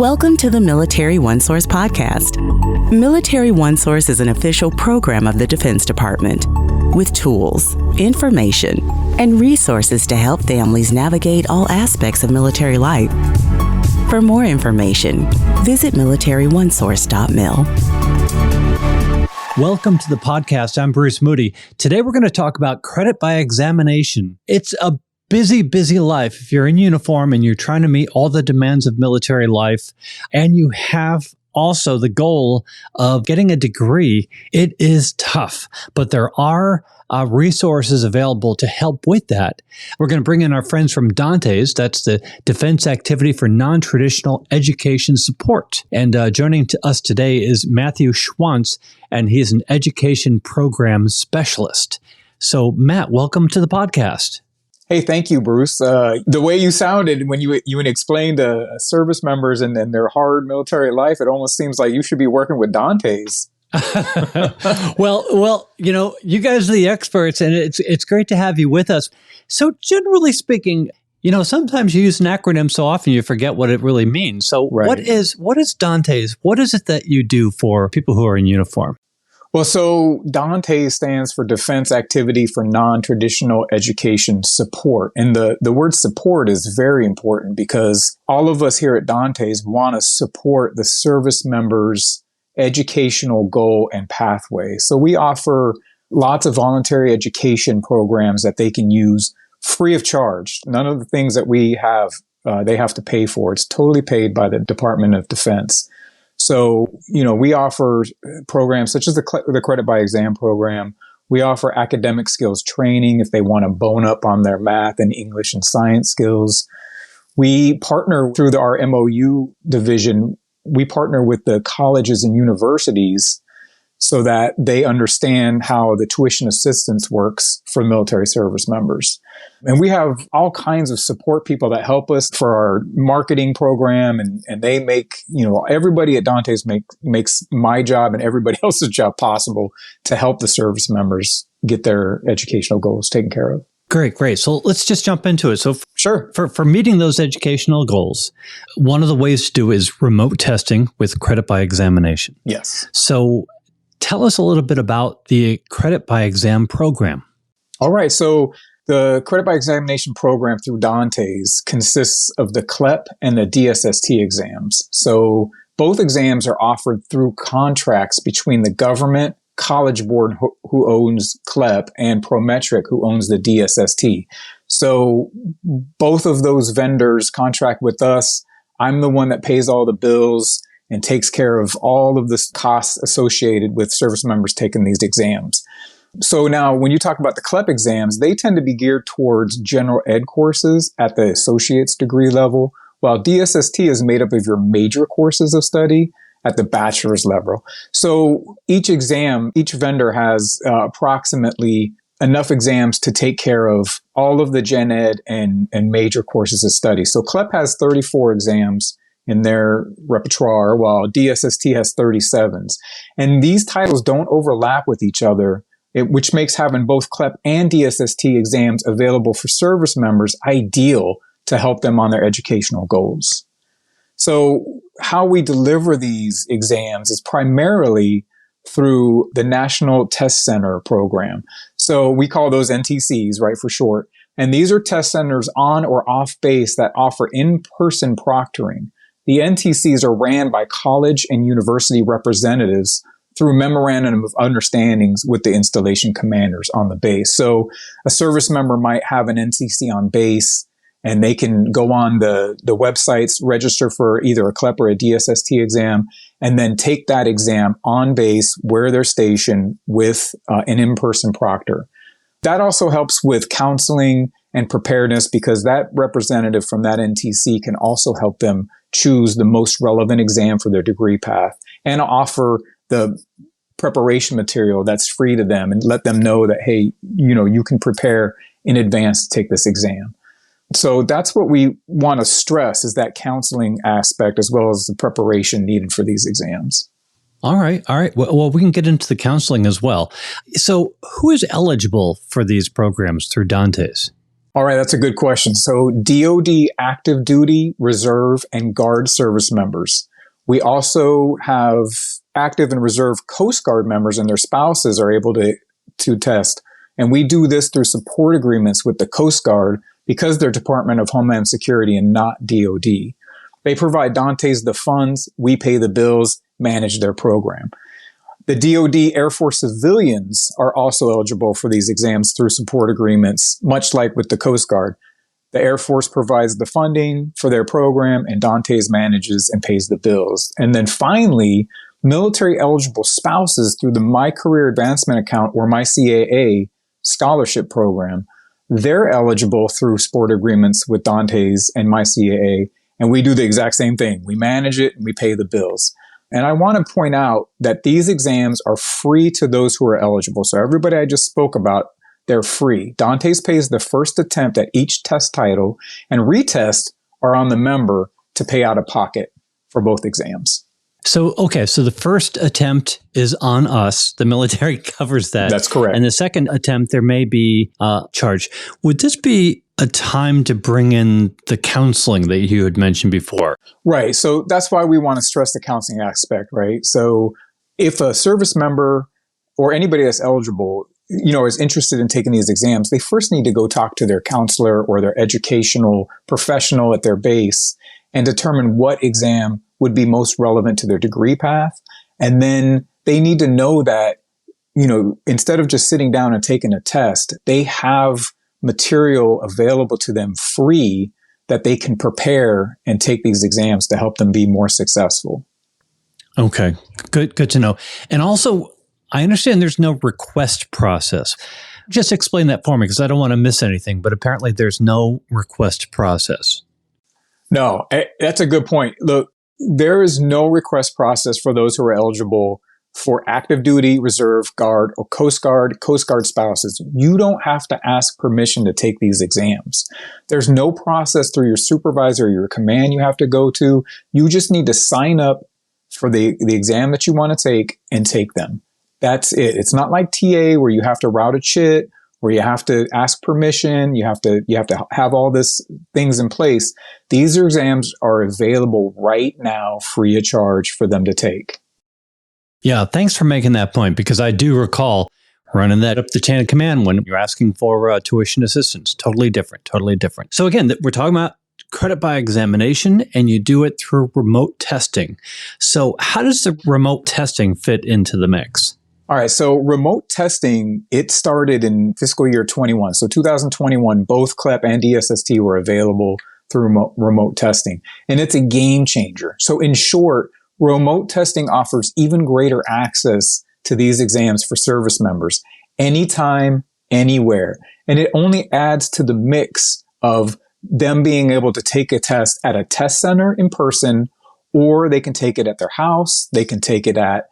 Welcome to the Military OneSource Podcast. Military OneSource is an official program of the Defense Department with tools, information, and resources to help families navigate all aspects of military life. For more information, visit MilitaryOneSource.mil. Welcome to the podcast. I'm Bruce Moody. Today we're going to talk about credit by examination. It's a busy life. If you're in uniform and you're trying to meet all the demands of military life, and you have also the goal of getting a degree, it is tough. But there are resources available to help with that. We're going to bring in our friends from DANTES. That's the Defense Activity for Non-Traditional Education Support. And joining us today is Matthew Schwantz, and he's an education program specialist. So, Matt, welcome to the podcast. Hey, thank you, Bruce. The way you sounded when you explained service members and their hard military life, it almost seems like you should be working with DANTES. Well, you guys are the experts, and it's great to have you with us. So, generally speaking, sometimes you use an acronym so often you forget what it really means. So, right. What is DANTES? What is it that you do for people who are in uniform? Well, so DANTES stands for Defense Activity for Non-Traditional Education Support. And the word support is very important because all of us here at DANTES want to support the service members' educational goal and pathway. So we offer lots of voluntary education programs that they can use free of charge. None of the things that we have, they have to pay for. It's totally paid by the Department of Defense. So, we offer programs such as the Credit by Exam program. We offer academic skills training if they want to bone up on their math and English and science skills. We partner through our MOU division. We partner with the colleges and universities so that they understand how the tuition assistance works for military service members. And we have all kinds of support people that help us for our marketing program. And they make, everybody at DANTES makes my job and everybody else's job possible to help the service members get their educational goals taken care of. Great. So let's just jump into it. So sure. For meeting those educational goals, one of the ways to do is remote testing with credit by examination. Yes. So tell us a little bit about the Credit by Exam program. All right. So the Credit by Examination program through DANTES consists of the CLEP and the DSST exams. So both exams are offered through contracts between the government, College Board who owns CLEP, and Prometric who owns the DSST. So both of those vendors contract with us. I'm the one that pays all the bills and takes care of all of the costs associated with service members taking these exams. So now when you talk about the CLEP exams, they tend to be geared towards general ed courses at the associate's degree level, while DSST is made up of your major courses of study at the bachelor's level. So each vendor has approximately enough exams to take care of all of the gen ed and major courses of study. So CLEP has 34 exams in their repertoire, while DSST has 37s. And these titles don't overlap with each other, which makes having both CLEP and DSST exams available for service members ideal to help them on their educational goals. So how we deliver these exams is primarily through the National Test Center program. So we call those NTCs, right, for short. And these are test centers on or off base that offer in-person proctoring. The NTCs are ran by college and university representatives through memorandum of understandings with the installation commanders on the base. So a service member might have an NTC on base, and they can go on the websites, register for either a CLEP or a DSST exam, and then take that exam on base where they're stationed with an in-person proctor. That also helps with counseling and preparedness because that representative from that NTC can also help them choose the most relevant exam for their degree path and offer the preparation material that's free to them and let them know that, hey, you can prepare in advance to take this exam. So that's what we want to stress is that counseling aspect as well as the preparation needed for these exams. All right. Well, we can get into the counseling as well. So who is eligible for these programs through DANTES? All right, that's a good question. So DoD active duty, reserve, and Guard service members. We also have active and reserve Coast Guard members and their spouses are able to test. And we do this through support agreements with the Coast Guard because they're Department of Homeland Security and not DoD. They provide DANTES the funds, we pay the bills, manage their program. The DoD Air Force civilians are also eligible for these exams through support agreements, much like with the Coast Guard. The Air Force provides the funding for their program and DANTES manages and pays the bills. And then finally, military eligible spouses through the My Career Advancement Account or My CAA scholarship program, they're eligible through support agreements with DANTES and My CAA. And we do the exact same thing. We manage it and we pay the bills. And I want to point out that these exams are free to those who are eligible. So everybody I just spoke about, they're free. DANTES pays the first attempt at each test title, and retests are on the member to pay out of pocket for both exams. So the first attempt is on us. The military covers that. That's correct. And the second attempt, there may be a charge. Would this be a time to bring in the counseling that you had mentioned before? Right. So that's why we want to stress the counseling aspect, right? So if a service member or anybody that's eligible, is interested in taking these exams, they first need to go talk to their counselor or their educational professional at their base and determine what exam would be most relevant to their degree path. And then they need to know that, instead of just sitting down and taking a test, they have material available to them free that they can prepare and take these exams to help them be more successful. Okay, good to know. And also, I understand there's no request process. Just explain that for me because I don't want to miss anything, but apparently there's no request process. No, that's a good point. Look, there is no request process for those who are eligible for active duty, reserve, Guard, or Coast Guard spouses. You don't have to ask permission to take these exams. There's no process through your supervisor or your command you have to go to. You just need to sign up for the exam that you want to take and take them. That's it. It's not like TA where you have to route a chit, where you have to ask permission, you have to have all this things in place. These exams are available right now, free of charge for them to take. Yeah, thanks for making that point because I do recall running that up the chain of command when you're asking for tuition assistance. Totally different. So again, we're talking about credit by examination and you do it through remote testing. So how does the remote testing fit into the mix? All right. So remote testing, it started in fiscal year 21. So 2021, both CLEP and DSST were available through remote testing. And it's a game changer. So in short, remote testing offers even greater access to these exams for service members anytime, anywhere. And it only adds to the mix of them being able to take a test at a test center in person, or they can take it at their house. They can take it at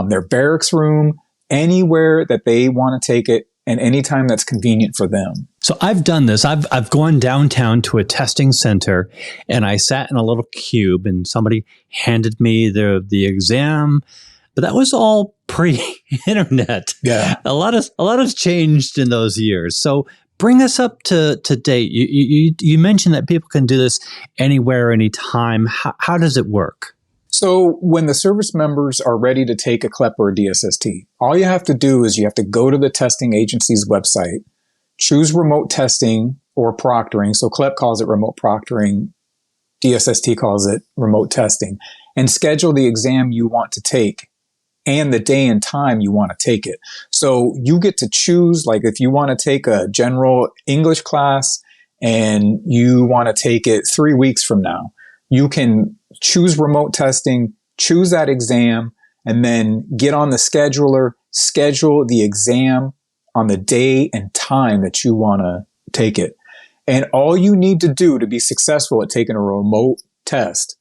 their barracks room, anywhere that they want to take it and anytime that's convenient for them. So I've done this. I've gone downtown to a testing center and I sat in a little cube and somebody handed me the exam, but that was all pre-internet. Yeah. A lot has changed in those years. So bring us up to date. You mentioned that people can do this anywhere, anytime. How does it work? So when the service members are ready to take a CLEP or a DSST, all you have to do is you have to go to the testing agency's website, choose remote testing or proctoring. So CLEP calls it remote proctoring, DSST calls it remote testing, and schedule the exam you want to take and the day and time you want to take it. So you get to choose, like if you want to take a general English class and you want to take it 3 weeks from now, you can choose remote testing, choose that exam, and then get on the scheduler, schedule the exam on the day and time that you want to take it. And all you need to do to be successful at taking a remote test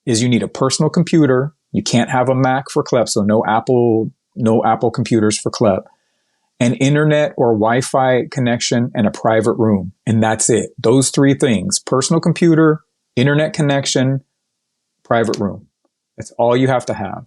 is you need a personal computer. You can't have a Mac for CLEP, so no Apple computers for CLEP, an internet or Wi-Fi connection, and a private room. And that's it. Those 3 things: personal computer, internet connection, private room. That's all you have to have.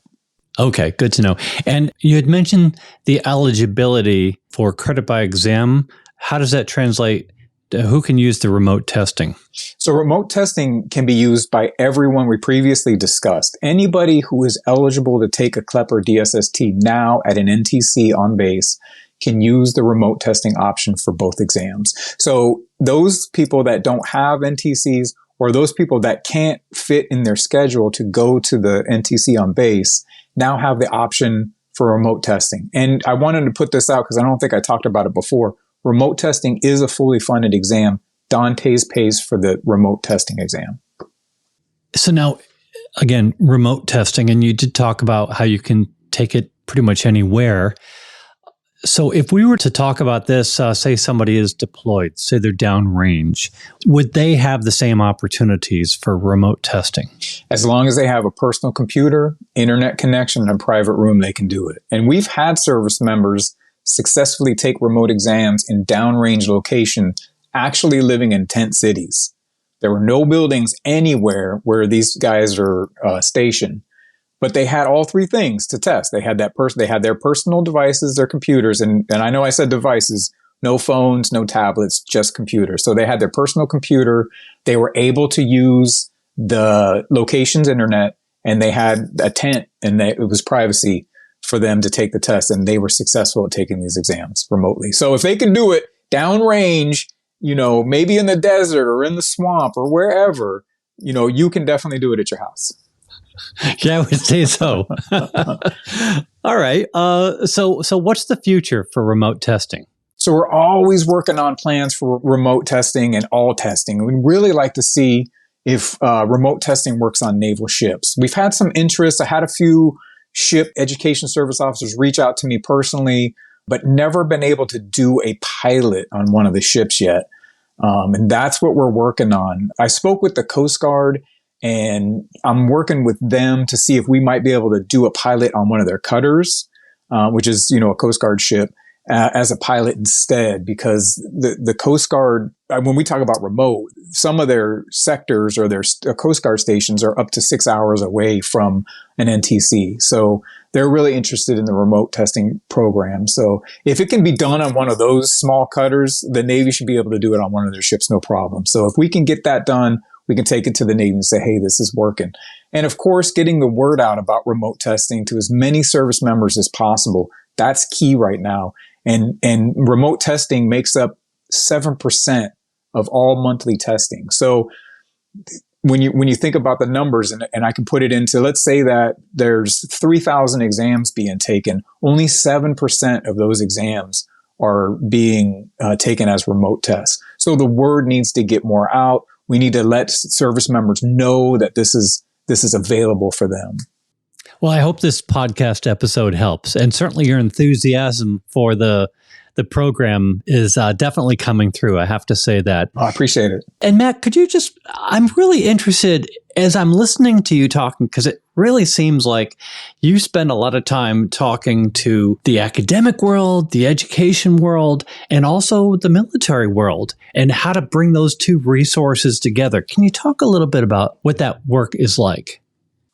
Okay, good to know. And you had mentioned the eligibility for credit by exam. How does that translate who can use the remote testing? So remote testing can be used by everyone we previously discussed. Anybody who is eligible to take a CLEP or DSST now at an NTC on base can use the remote testing option for both exams. So those people that don't have NTCs, or those people that can't fit in their schedule to go to the NTC on base, now have the option for remote testing. And I wanted to put this out because I don't think I talked about it before. Remote testing is a fully funded exam. DANTES pays for the remote testing exam. So now, again, remote testing, and you did talk about how you can take it pretty much anywhere. So if we were to talk about this, say somebody is deployed, say they're downrange, would they have the same opportunities for remote testing? As long as they have a personal computer, internet connection, and a private room, they can do it. And we've had service members successfully take remote exams in downrange location, actually living in tent cities. There were no buildings anywhere where these guys are stationed. But they had all three things to test. They had they had their personal devices, their computers, and I know I said devices, no phones, no tablets, just computers. So they had their personal computer. They were able to use the location's internet, and they had a tent, and it was privacy for them to take the test, and they were successful at taking these exams remotely. So if they can do it downrange, maybe in the desert or in the swamp or wherever, you can definitely do it at your house. Yeah, I would say so. All right. So what's the future for remote testing? So we're always working on plans for remote testing and all testing. We'd really like to see if remote testing works on naval ships. We've had some interest. I had a few ship education service officers reach out to me personally, but never been able to do a pilot on one of the ships yet. And that's what we're working on. I spoke with the Coast Guard, and I'm working with them to see if we might be able to do a pilot on one of their cutters, which is, a Coast Guard ship, as a pilot instead, because the Coast Guard, when we talk about remote, some of their sectors or their Coast Guard stations are up to 6 hours away from an NTC. So they're really interested in the remote testing program. So if it can be done on one of those small cutters, the Navy should be able to do it on one of their ships, no problem. So if we can get that done, we can take it to the Navy and say, hey, this is working. And of course, getting the word out about remote testing to as many service members as possible. That's key right now. And remote testing makes up 7% of all monthly testing. So when you think about the numbers, and I can put it into, let's say that there's 3,000 exams being taken, only 7% of those exams are being taken as remote tests. So the word needs to get more out. We need to let service members know that this is available for them. Well, I hope this podcast episode helps. And certainly your enthusiasm for the program is definitely coming through. I have to say that. I appreciate it. And Matt, I'm really interested as I'm listening to you talking, because it really seems like you spend a lot of time talking to the academic world, the education world, and also the military world, and how to bring those two resources together. Can you talk a little bit about what that work is like?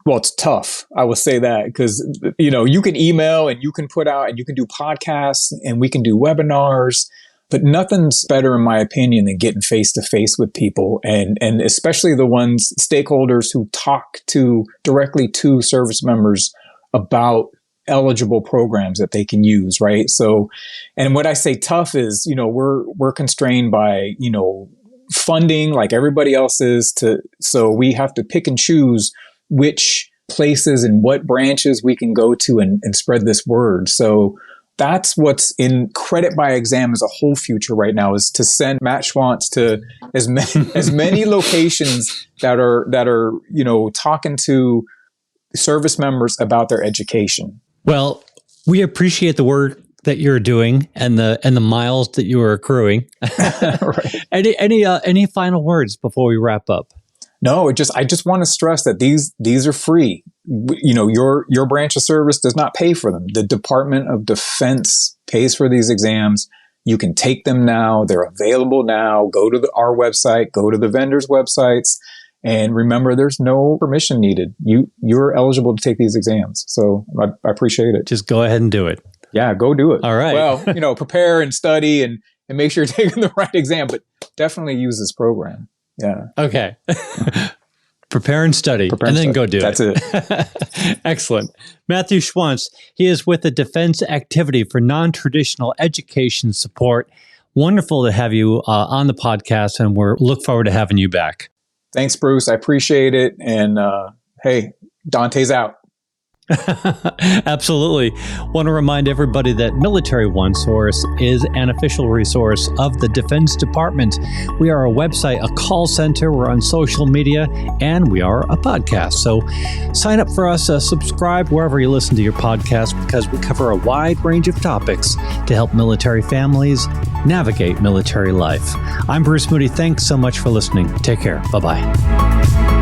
Well, it's tough. I will say that because, you can email and you can put out and you can do podcasts and we can do webinars, but nothing's better, in my opinion, than getting face to face with people and especially the stakeholders who talk directly to service members about eligible programs that they can use. Right. So, and what I say tough is, we're constrained by, funding like everybody else is so we have to pick and choose which places and what branches we can go to and spread this word. So that's what's in credit by exam as a whole future right now, is to send Matt Schwantz to as many locations that are talking to service members about their education. Well, we appreciate the work that you're doing and the miles that you are accruing. Right. Any final words before we wrap up? No, I just want to stress that these are free. Your branch of service does not pay for them. The Department of Defense pays for these exams. You can take them now. They're available now. Go to our website, go to the vendors' websites, and remember, there's no permission needed. You're eligible to take these exams. So I appreciate it. Just go ahead and do it. Yeah, go do it. All right. Well, prepare and study and make sure you're taking the right exam, but definitely use this program. Yeah. Okay. Prepare and study, and then go do it. That's it. Excellent. Matthew Schwantz, he is with the Defense Activity for Non-Traditional Education Support. Wonderful to have you on the podcast, and we look forward to having you back. Thanks, Bruce. I appreciate it. And hey, Dante's out. Absolutely. Want to remind everybody that Military OneSource is an official resource of the Defense Department. We are a website, a call center, we're on social media, and we are a podcast. So sign up for us, subscribe wherever you listen to your podcast, because we cover a wide range of topics to help military families navigate military life. I'm Bruce Moody. Thanks so much for listening. Take care. Bye-bye.